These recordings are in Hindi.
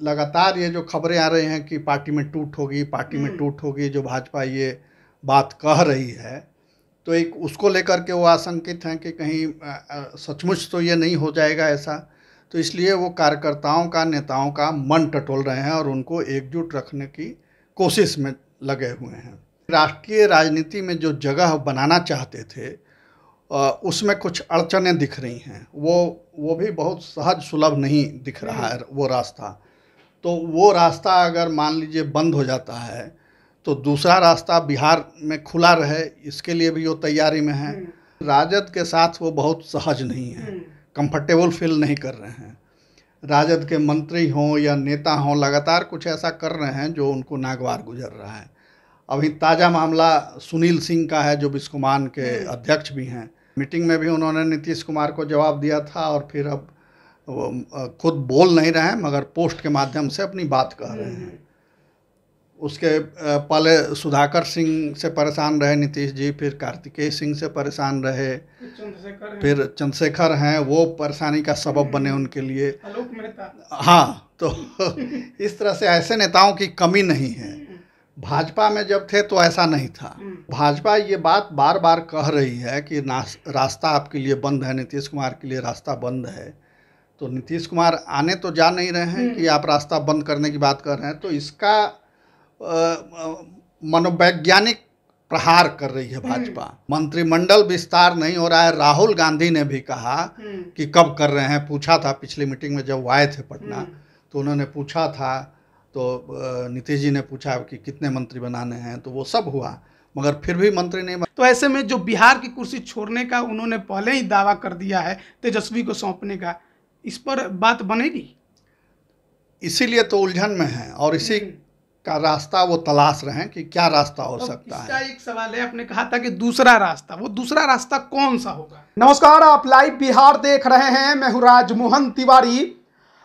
लगातार ये जो खबरें आ रही हैं कि पार्टी में टूट होगी, पार्टी में टूट होगी, जो भाजपा ये बात कह रही है, तो एक उसको लेकर के वो आशंकित हैं कि कहीं सचमुच तो ये नहीं हो जाएगा ऐसा। तो इसलिए वो कार्यकर्ताओं का, नेताओं का मन टटोल रहे हैं और उनको एकजुट रखने की कोशिश में लगे हुए हैं। राष्ट्रीय राजनीति में जो जगह बनाना चाहते थे उसमें कुछ अड़चनें दिख रही हैं। वो भी बहुत सहज सुलभ नहीं दिख रहा है वो रास्ता। तो वो रास्ता अगर मान लीजिए बंद हो जाता है तो दूसरा रास्ता बिहार में खुला रहे, इसके लिए भी वो तैयारी में है। राजद के साथ वो बहुत सहज नहीं है, कंफर्टेबल फील नहीं कर रहे हैं। राजद के मंत्री हों या नेता हों, लगातार कुछ ऐसा कर रहे हैं जो उनको नागवार गुजर रहा है। अभी ताज़ा मामला सुनील सिंह का है, जो बिस्कोमान के अध्यक्ष भी हैं। मीटिंग में भी उन्होंने नीतीश कुमार को जवाब दिया था और फिर अब खुद बोल नहीं रहे हैं मगर पोस्ट के माध्यम से अपनी बात कह रहे हैं। उसके पहले सुधाकर सिंह से परेशान रहे नीतीश जी, फिर कार्तिकेय सिंह से परेशान रहे, फिर चंद्रशेखर हैं, वो परेशानी का सबब बने उनके लिए। हाँ, तो इस तरह से ऐसे नेताओं की कमी नहीं है। भाजपा में जब थे तो ऐसा नहीं था। भाजपा ये बात बार बार कह रही है कि रास्ता आपके लिए बंद है, नीतीश कुमार के लिए रास्ता बंद है। तो नीतीश कुमार आने तो जा नहीं रहे हैं कि आप रास्ता बंद करने की बात कर रहे हैं। तो इसका मनोवैज्ञानिक प्रहार कर रही है भाजपा। मंत्रिमंडल विस्तार नहीं हो रहा है। राहुल गांधी ने भी कहा कि कब कर रहे हैं, पूछा था पिछली मीटिंग में जब वो आए थे पटना, तो उन्होंने पूछा था, तो नीतीश जी ने पूछा कि कितने मंत्री बनाने हैं, तो वो सब हुआ मगर फिर भी मंत्री नहीं बना। तो ऐसे में जो बिहार की कुर्सी छोड़ने का उन्होंने पहले ही दावा कर दिया है तेजस्वी को सौंपने का, इस पर बात बनेगी? इसीलिए तो उलझन में है और इसी का रास्ता वो तलाश रहे हैं कि क्या रास्ता हो सकता है। इसका एक सवाल है, आपने कहा था कि दूसरा रास्ता, वो दूसरा रास्ता कौन सा होगा? नमस्कार, आप लाइव बिहार देख रहे हैं। मैं हूं राजमोहन तिवारी।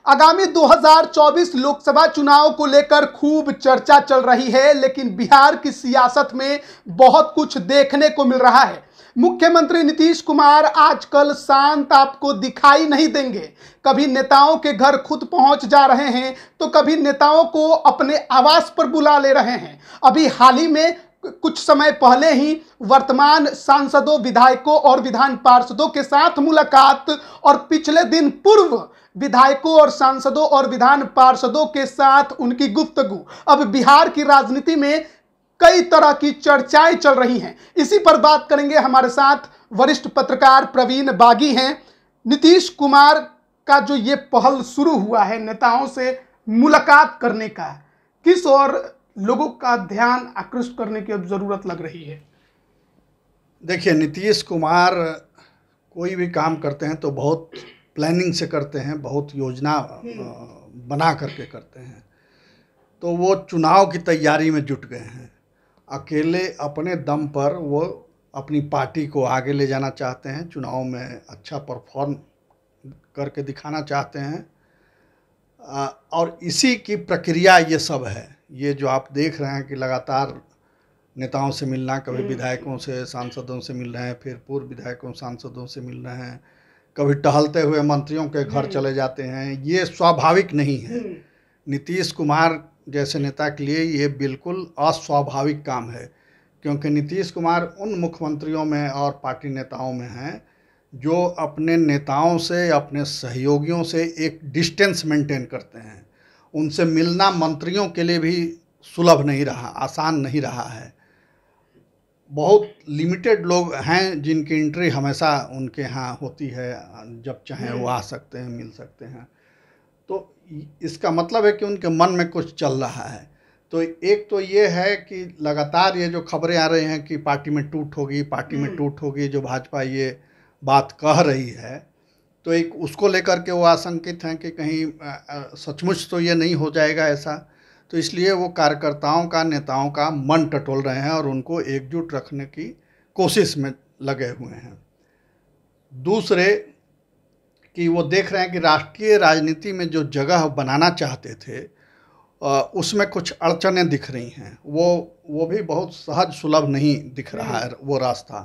आगामी 2024 लोकसभा चुनाव को लेकर खूब चर्चा चल रही है, लेकिन बिहार की सियासत में बहुत कुछ देखने को मिल रहा है। मुख्यमंत्री नीतीश कुमार आजकल शांत आपको दिखाई नहीं देंगे। कभी नेताओं के घर खुद पहुंच जा रहे हैं तो कभी नेताओं को अपने आवास पर बुला ले रहे हैं। अभी हाल ही में कुछ समय पहले ही वर्तमान सांसदों, विधायकों और विधान पार्षदों के साथ मुलाकात और पिछले दिन पूर्व विधायकों और सांसदों और विधान पार्षदों के साथ उनकी गुफ्तगू। अब बिहार की राजनीति में कई तरह की चर्चाएं चल रही हैं। इसी पर बात करेंगे। हमारे साथ वरिष्ठ पत्रकार प्रवीण बागी हैं। नीतीश कुमार का जो ये पहल शुरू हुआ है नेताओं से मुलाकात करने का, किस और लोगों का ध्यान आकृष्ट करने की अब जरूरत लग रही है? देखिए, नीतीश कुमार कोई भी काम करते हैं तो बहुत प्लानिंग से करते हैं, बहुत योजना बना करके करते हैं। तो वो चुनाव की तैयारी में जुट गए हैं। अकेले अपने दम पर वो अपनी पार्टी को आगे ले जाना चाहते हैं, चुनाव में अच्छा परफॉर्म करके दिखाना चाहते हैं और इसी की प्रक्रिया ये सब है। ये जो आप देख रहे हैं कि लगातार नेताओं से मिलना, कभी विधायकों से, सांसदों से मिल रहे हैं, फिर पूर्व विधायकों, सांसदों से मिल रहे हैं, कभी टहलते हुए मंत्रियों के घर चले जाते हैं, ये स्वाभाविक नहीं है। नीतीश कुमार जैसे नेता के लिए ये बिल्कुल अस्वाभाविक काम है, क्योंकि नीतीश कुमार उन मुख्यमंत्रियों में और पार्टी नेताओं में हैं जो अपने नेताओं से, अपने सहयोगियों से एक डिस्टेंस मेंटेन करते हैं। उनसे मिलना मंत्रियों के लिए भी सुलभ नहीं रहा, आसान नहीं रहा है। बहुत लिमिटेड लोग हैं जिनकी एंट्री हमेशा उनके यहाँ होती है, जब चाहें वो आ सकते हैं, मिल सकते हैं। तो इसका मतलब है कि उनके मन में कुछ चल रहा है। तो एक तो ये है कि लगातार ये जो खबरें आ रही हैं कि पार्टी में टूट होगी, पार्टी में टूट होगी, जो भाजपा ये बात कह रही है, तो एक उसको लेकर के वो आशंकित हैं कि कहीं सचमुच तो ये नहीं हो जाएगा ऐसा। तो इसलिए वो कार्यकर्ताओं का, नेताओं का मन टटोल रहे हैं और उनको एकजुट रखने की कोशिश में लगे हुए हैं। दूसरे कि वो देख रहे हैं कि राष्ट्रीय राजनीति में जो जगह बनाना चाहते थे उसमें कुछ अड़चनें दिख रही हैं। वो भी बहुत सहज सुलभ नहीं दिख रहा है वो रास्ता।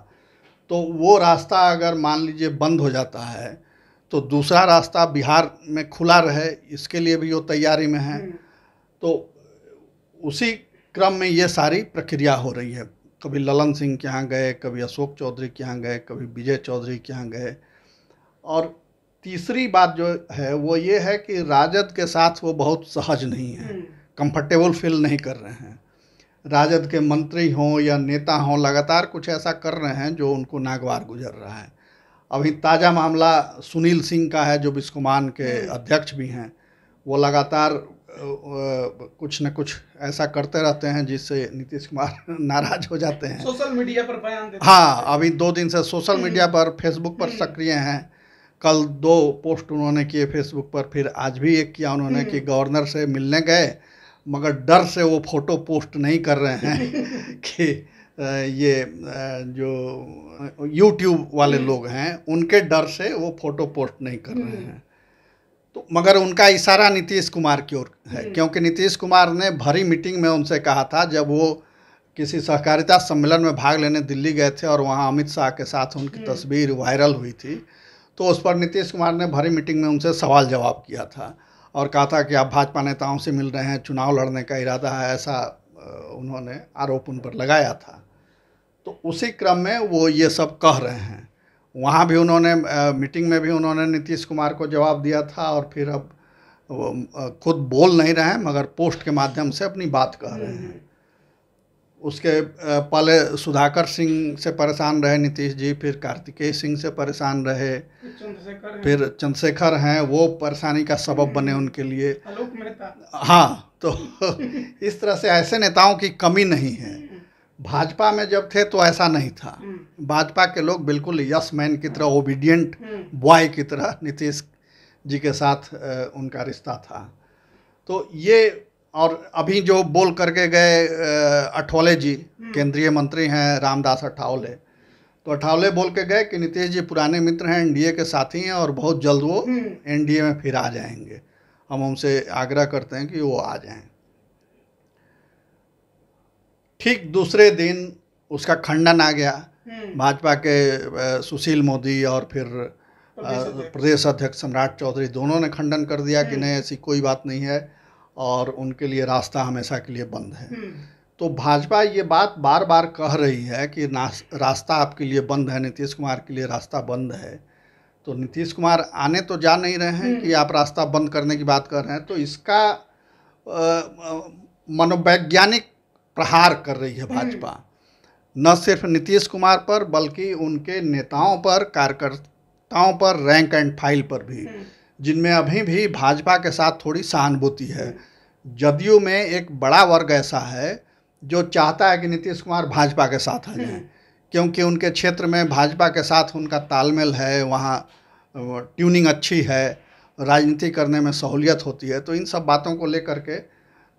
तो वो रास्ता अगर मान लीजिए बंद हो जाता है तो दूसरा रास्ता बिहार में खुला रहे, इसके लिए भी वो तैयारी में है। तो उसी क्रम में ये सारी प्रक्रिया हो रही है। कभी ललन सिंह के यहाँ गए, कभी अशोक चौधरी के यहाँ गए, कभी विजय चौधरी के यहाँ गए। और तीसरी बात जो है वो ये है कि राजद के साथ वो बहुत सहज नहीं है, कंफर्टेबल फील नहीं कर रहे हैं। राजद के मंत्री हों या नेता हों, लगातार कुछ ऐसा कर रहे हैं जो उनको नागवार गुजर रहा है। अभी ताज़ा मामला सुनील सिंह का है, जो बिस्कोमान के अध्यक्ष भी हैं। वो लगातार कुछ न कुछ ऐसा करते रहते हैं जिससे नीतीश कुमार नाराज हो जाते हैं। सोशल मीडिया पर बयान देते हाँ, अभी 2 दिन से सोशल मीडिया पर, फेसबुक पर सक्रिय हैं। कल 2 पोस्ट उन्होंने किए फेसबुक पर, फिर आज भी एक किया उन्होंने कि गवर्नर से मिलने गए, मगर डर से वो फोटो पोस्ट नहीं कर रहे हैं कि ये जो यूट्यूब वाले लोग हैं उनके डर से वो फोटो पोस्ट नहीं कर रहे हैं। तो मगर उनका इशारा नीतीश कुमार की ओर है, क्योंकि नीतीश कुमार ने भरी मीटिंग में उनसे कहा था, जब वो किसी सहकारिता सम्मेलन में भाग लेने दिल्ली गए थे और वहाँ अमित शाह के साथ उनकी तस्वीर वायरल हुई थी, तो उस पर नीतीश कुमार ने भरी मीटिंग में उनसे सवाल जवाब किया था और कहा था कि आप भाजपा नेताओं से मिल रहे हैं, चुनाव लड़ने का इरादा है, ऐसा उन्होंने आरोप उन पर लगाया था। तो उसी क्रम में वो ये सब कह रहे हैं। वहाँ भी उन्होंने मीटिंग में भी उन्होंने नीतीश कुमार को जवाब दिया था और फिर अब खुद बोल नहीं रहे हैं मगर पोस्ट के माध्यम से अपनी बात कह रहे हैं। उसके पहले सुधाकर सिंह से परेशान रहे नीतीश जी, फिर कार्तिकेय सिंह से परेशान रहे, फिर चंद्रशेखर हैं, वो परेशानी का सबब बने उनके लिए। हाँ, तो इस तरह से ऐसे नेताओं की कमी नहीं है। भाजपा में जब थे तो ऐसा नहीं था। भाजपा के लोग बिल्कुल यस मैन की तरह, ओबीडियंट बॉय की तरह नीतीश जी के साथ उनका रिश्ता था। तो ये, और अभी जो बोल करके गए अठावले जी, केंद्रीय मंत्री हैं रामदास अठावले, तो अठावले बोल के गए कि नीतीश जी पुराने मित्र हैं, एनडीए के साथी हैं और बहुत जल्द वो एनडीए में फिर आ जाएंगे। हम उनसे आग्रह करते हैं कि वो आ जाएं। ठीक दूसरे दिन उसका खंडन आ गया। भाजपा के सुशील मोदी और फिर प्रदेश अध्यक्ष सम्राट चौधरी, दोनों ने खंडन कर दिया कि नहीं, ऐसी कोई बात नहीं है और उनके लिए रास्ता हमेशा के लिए बंद है। तो भाजपा ये बात बार बार कह रही है कि रास्ता आपके लिए बंद है, नीतीश कुमार के लिए रास्ता बंद है। तो नीतीश कुमार आने तो जा नहीं रहे हैं कि आप रास्ता बंद करने की बात कर रहे हैं। तो इसका मनोवैज्ञानिक प्रहार कर रही है भाजपा, न सिर्फ नीतीश कुमार पर बल्कि उनके नेताओं पर, कार्यकर्ताओं पर, रैंक एंड फाइल पर भी, जिनमें अभी भी भाजपा के साथ थोड़ी सहानुभूति है। जदयू में एक बड़ा वर्ग ऐसा है जो चाहता है कि नीतीश कुमार भाजपा के साथ आ जाएं, क्योंकि उनके क्षेत्र में भाजपा के साथ उनका तालमेल है, वहाँ ट्यूनिंग अच्छी है, राजनीति करने में सहूलियत होती है। तो इन सब बातों को लेकर के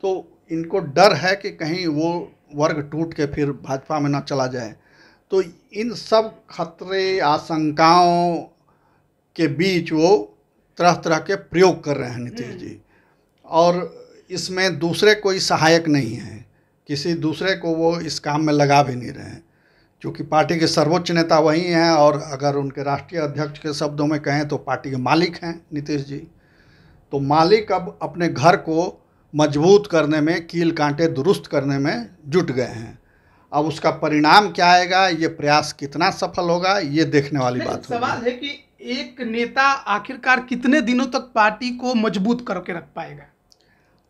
तो इनको डर है कि कहीं वो वर्ग टूट के फिर भाजपा में न चला जाए। तो इन सब खतरे, आशंकाओं के बीच वो तरह तरह के प्रयोग कर रहे हैं नीतीश जी, और इसमें दूसरे कोई सहायक नहीं है, किसी दूसरे को वो इस काम में लगा भी नहीं रहे हैं। क्योंकि पार्टी के सर्वोच्च नेता वही हैं और अगर उनके राष्ट्रीय अध्यक्ष के शब्दों में कहें तो पार्टी के मालिक हैं नीतीश जी। तो मालिक अब अपने घर को मजबूत करने में, कील कांटे दुरुस्त करने में जुट गए हैं। अब उसका परिणाम क्या आएगा, ये प्रयास कितना सफल होगा, ये देखने वाली बात होगी। सवाल है कि एक नेता आखिरकार कितने दिनों तक पार्टी को मजबूत करके रख पाएगा?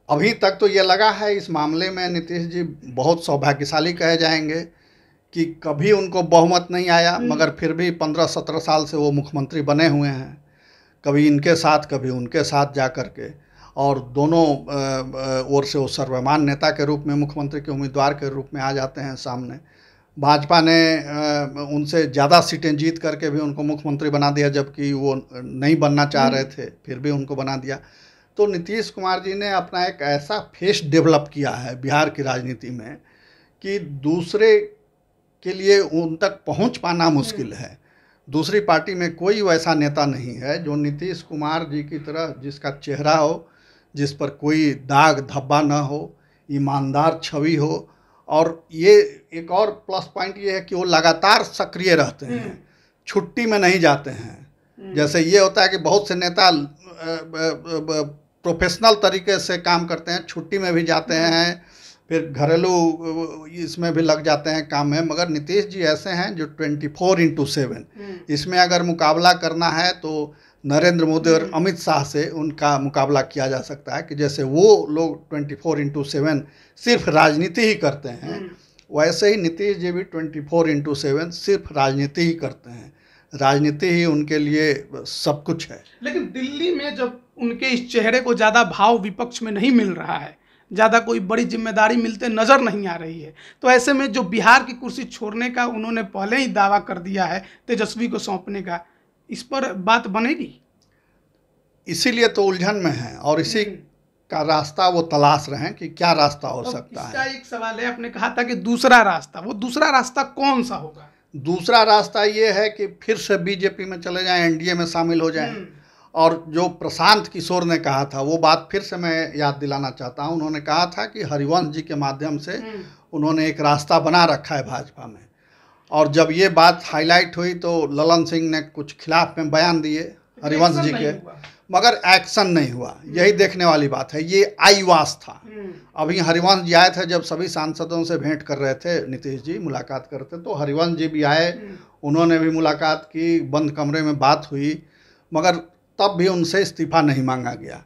अभी तक तो ये लगा है इस मामले में नीतीश जी बहुत सौभाग्यशाली कहे जाएंगे कि कभी उनको बहुमत नहीं आया, मगर फिर भी 15-17 साल से वो मुख्यमंत्री बने हुए हैं, कभी इनके साथ कभी उनके साथ जा कर के, और दोनों ओर से वो सर्वमान्य नेता के रूप में, मुख्यमंत्री के उम्मीदवार के रूप में आ जाते हैं सामने। भाजपा ने उनसे ज़्यादा सीटें जीत करके भी उनको मुख्यमंत्री बना दिया, जबकि वो नहीं बनना चाह रहे थे, फिर भी उनको बना दिया। तो नीतीश कुमार जी ने अपना एक ऐसा फेस डेवलप किया है बिहार की राजनीति में कि दूसरे के लिए उन तक पहुंच पाना मुश्किल है। दूसरी पार्टी में कोई वैसा नेता नहीं है जो नीतीश कुमार जी की तरह, जिसका चेहरा हो, जिस पर कोई दाग धब्बा न हो, ईमानदार छवि हो। और ये एक और प्लस पॉइंट ये है कि वो लगातार सक्रिय रहते हैं, छुट्टी में नहीं जाते हैं। जैसे ये होता है कि बहुत से नेता प्रोफेशनल तरीके से काम करते हैं, छुट्टी में भी जाते हैं, फिर घरेलू इसमें भी लग जाते हैं काम में, मगर नीतीश जी ऐसे हैं जो 24/7 इसमें अगर मुकाबला करना है तो नरेंद्र मोदी और अमित शाह से उनका मुकाबला किया जा सकता है कि जैसे वो लोग 24/7 सिर्फ राजनीति ही करते हैं, वैसे ही नीतीश जी भी 24/7 सिर्फ राजनीति ही करते हैं। राजनीति ही उनके लिए सब कुछ है। लेकिन दिल्ली में जब उनके इस चेहरे को ज़्यादा भाव विपक्ष में नहीं मिल रहा है, ज़्यादा कोई बड़ी जिम्मेदारी मिलते नज़र नहीं आ रही है, तो ऐसे में जो बिहार की कुर्सी छोड़ने का उन्होंने पहले ही दावा कर दिया है तेजस्वी को सौंपने का, इस पर बात बनेगी? इसीलिए तो उलझन में है और इसी का रास्ता वो तलाश रहे हैं कि क्या रास्ता हो सकता है। इसका एक सवाल है, आपने कहा था कि दूसरा रास्ता, वो दूसरा रास्ता कौन सा होगा? दूसरा रास्ता ये है कि फिर से बीजेपी में चले जाएं, एनडीए में शामिल हो जाएं। और जो प्रशांत किशोर ने कहा था वो बात फिर से मैं याद दिलाना चाहता हूं। उन्होंने कहा था कि हरिवंश जी के माध्यम से उन्होंने एक रास्ता बना रखा है भाजपा में, और जब ये बात हाईलाइट हुई तो ललन सिंह ने कुछ खिलाफ में बयान दिए हरिवंश जी के, मगर एक्शन नहीं हुआ। यही देखने वाली बात है, ये आईवास था। अभी हरिवंश जी आए थे, जब सभी सांसदों से भेंट कर रहे थे नीतीश जी, मुलाकात करते, तो हरिवंश जी भी आए, उन्होंने भी मुलाकात की, बंद कमरे में बात हुई, मगर तब भी उनसे इस्तीफा नहीं मांगा गया।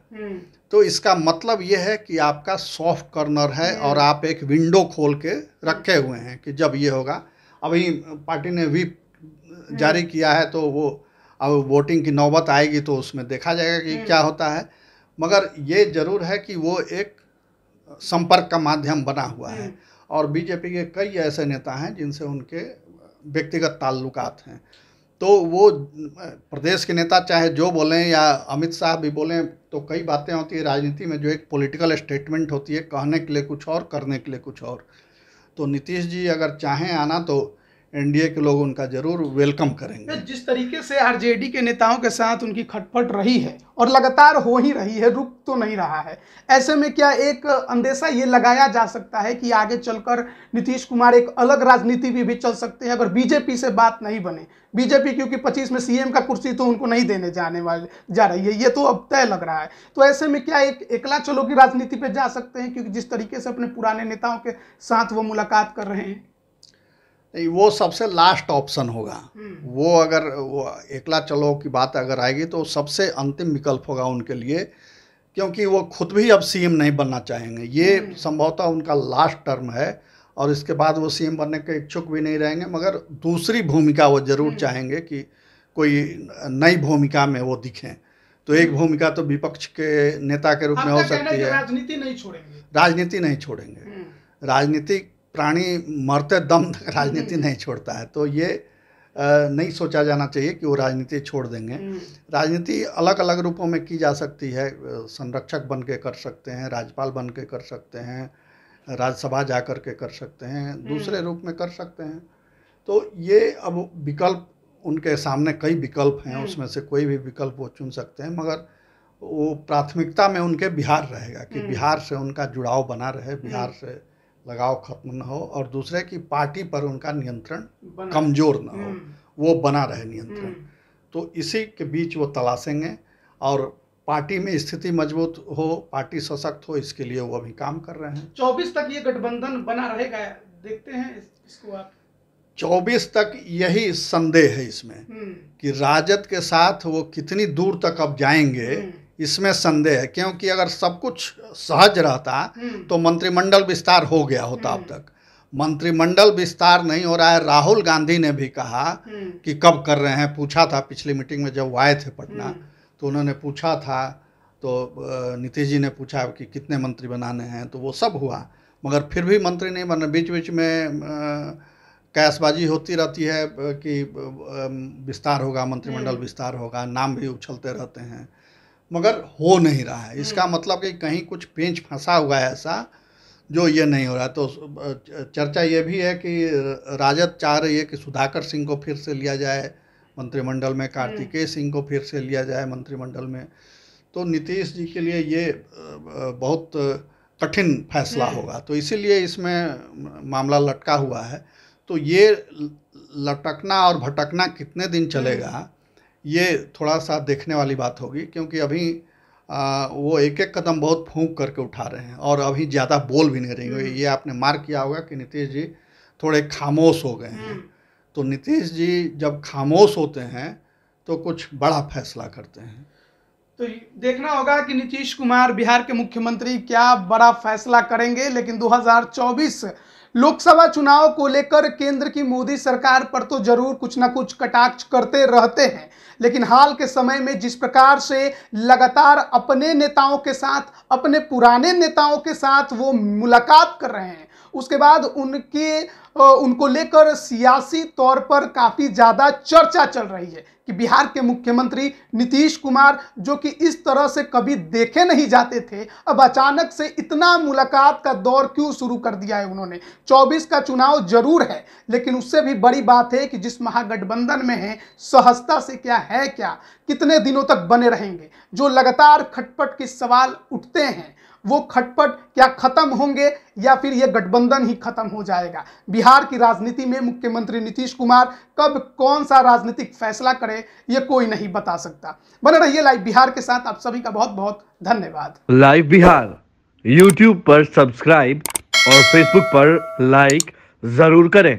तो इसका मतलब ये है कि आपका सॉफ्ट कॉर्नर है और आप एक विंडो खोल के रखे हुए हैं कि जब ये होगा। अभी पार्टी ने व्हिप जारी किया है, तो वो अब वोटिंग की नौबत आएगी तो उसमें देखा जाएगा कि क्या होता है, मगर ये जरूर है कि वो एक संपर्क का माध्यम बना हुआ है। और बीजेपी के कई ऐसे नेता हैं जिनसे उनके व्यक्तिगत ताल्लुकात हैं, तो वो प्रदेश के नेता चाहे जो बोलें या अमित शाह भी बोलें, तो कई बातें होती है राजनीति में जो एक पॉलिटिकल स्टेटमेंट होती है, कहने के लिए कुछ और, करने के लिए कुछ और। तो नीतीश जी अगर चाहें आना तो एनडीए के लोग उनका जरूर वेलकम करेंगे। जिस तरीके से आरजेडी के नेताओं के साथ उनकी खटपट रही है और लगातार हो ही रही है, रुक तो नहीं रहा है, ऐसे में क्या एक अंदेशा ये लगाया जा सकता है कि आगे चलकर नीतीश कुमार एक अलग राजनीति भी चल सकते हैं अगर बीजेपी से बात नहीं बने? बीजेपी क्योंकि 25 में सीएम का कुर्सी तो उनको नहीं देने जा रही है, ये तो अब तय लग रहा है। तो ऐसे में क्या एक एकला चलो की राजनीति पे जा सकते हैं, क्योंकि जिस तरीके से अपने पुराने नेताओं के साथ वो मुलाकात कर रहे हैं? नहीं, वो सबसे लास्ट ऑप्शन होगा। वो अगर वो एकला चलो की बात अगर आएगी तो सबसे अंतिम विकल्प होगा उनके लिए, क्योंकि वो खुद भी अब सीएम नहीं बनना चाहेंगे। ये संभवतः उनका लास्ट टर्म है और इसके बाद वो सीएम बनने के इच्छुक भी नहीं रहेंगे, मगर दूसरी भूमिका वो जरूर चाहेंगे कि कोई नई भूमिका में वो दिखें। तो एक भूमिका तो विपक्ष के नेता के रूप में हो सकती है। राजनीति नहीं छोड़ेंगे? राजनीति नहीं छोड़ेंगे। राजनीतिक प्राणी मरते दम तक राजनीति नहीं छोड़ता है, तो ये नहीं सोचा जाना चाहिए कि वो राजनीति छोड़ देंगे। राजनीति अलग अलग रूपों में की जा सकती है। संरक्षक बन के कर सकते हैं, राज्यपाल बन के कर सकते हैं, राज्यसभा जा कर के कर सकते हैं, दूसरे रूप में कर सकते हैं। तो ये अब विकल्प उनके सामने कई विकल्प हैं, उसमें से कोई भी विकल्प वो चुन सकते हैं, मगर वो प्राथमिकता में उनके बिहार रहेगा कि बिहार से उनका जुड़ाव बना रहे, बिहार से लगाव खत्म न हो, और दूसरे की पार्टी पर उनका नियंत्रण कमज़ोर न हो, वो बना रहे नियंत्रण। तो इसी के बीच वो तलाशेंगे और पार्टी में स्थिति मजबूत हो, पार्टी सशक्त हो, इसके लिए वो अभी काम कर रहे हैं। 24 तक ये गठबंधन बना रहेगा, देखते हैं इसको आप? 24 तक यही संदेह है इसमें कि राजद के साथ वो कितनी दूर तक अब जाएंगे, इसमें संदेह है। क्योंकि अगर सब कुछ सहज रहता तो मंत्रिमंडल विस्तार हो गया होता। अब तक मंत्रिमंडल विस्तार नहीं हो रहा है। राहुल गांधी ने भी कहा कि कब कर रहे हैं, पूछा था पिछली मीटिंग में जब वो आए थे पटना, तो उन्होंने पूछा था, तो नीतीश जी ने पूछा कि कितने मंत्री बनाने हैं, तो वो सब हुआ, मगर फिर भी मंत्री नहीं बने। बीच बीच में कैशबाजी होती रहती है कि विस्तार होगा, मंत्रिमंडल विस्तार होगा, नाम भी उछलते रहते हैं, मगर हो नहीं रहा है। इसका मतलब कि कहीं कुछ पेंच फंसा हुआ है ऐसा जो ये नहीं हो रहा। तो चर्चा ये भी है कि राजद चाह रही है कि सुधाकर सिंह को फिर से लिया जाए मंत्रिमंडल में, कार्तिकेय सिंह को फिर से लिया जाए मंत्रिमंडल में। तो नीतीश जी के लिए ये बहुत कठिन फैसला होगा, तो इसीलिए इसमें मामला लटका हुआ है। तो ये लटकना और भटकना कितने दिन चलेगा, ये थोड़ा सा देखने वाली बात होगी, क्योंकि अभी वो एक एक कदम बहुत फूंक करके उठा रहे हैं और अभी ज़्यादा बोल भी नहीं रहे हैं। ये आपने मार्क किया होगा कि नीतीश जी थोड़े खामोश हो गए हैं। तो नीतीश जी जब खामोश होते हैं तो कुछ बड़ा फैसला करते हैं। तो देखना होगा कि नीतीश कुमार बिहार के मुख्यमंत्री क्या बड़ा फैसला करेंगे। लेकिन 2024 लोकसभा चुनाव को लेकर केंद्र की मोदी सरकार पर तो जरूर कुछ ना कुछ कटाक्ष करते रहते हैं, लेकिन हाल के समय में जिस प्रकार से लगातार अपने नेताओं के साथ, अपने पुराने नेताओं के साथ वो मुलाकात कर रहे हैं, उसके बाद उनको लेकर सियासी तौर पर काफी ज्यादा चर्चा चल रही है कि बिहार के मुख्यमंत्री नीतीश कुमार, जो कि इस तरह से कभी देखे नहीं जाते थे, अब अचानक से इतना मुलाकात का दौर क्यों शुरू कर दिया है उन्होंने। 24 का चुनाव जरूर है, लेकिन उससे भी बड़ी बात है कि जिस महागठबंधन में है, सहजता से क्या है, क्या कितने दिनों तक बने रहेंगे। जो लगातार खटपट के सवाल उठते हैं, वो खटपट क्या खत्म होंगे या फिर ये गठबंधन ही खत्म हो जाएगा। बिहार की राजनीति में मुख्यमंत्री नीतीश कुमार कब कौन सा राजनीतिक फैसला करे, ये कोई नहीं बता सकता। बने रहिए लाइव बिहार के साथ। आप सभी का बहुत बहुत धन्यवाद। लाइव बिहार YouTube पर सब्सक्राइब और Facebook पर लाइक जरूर करें।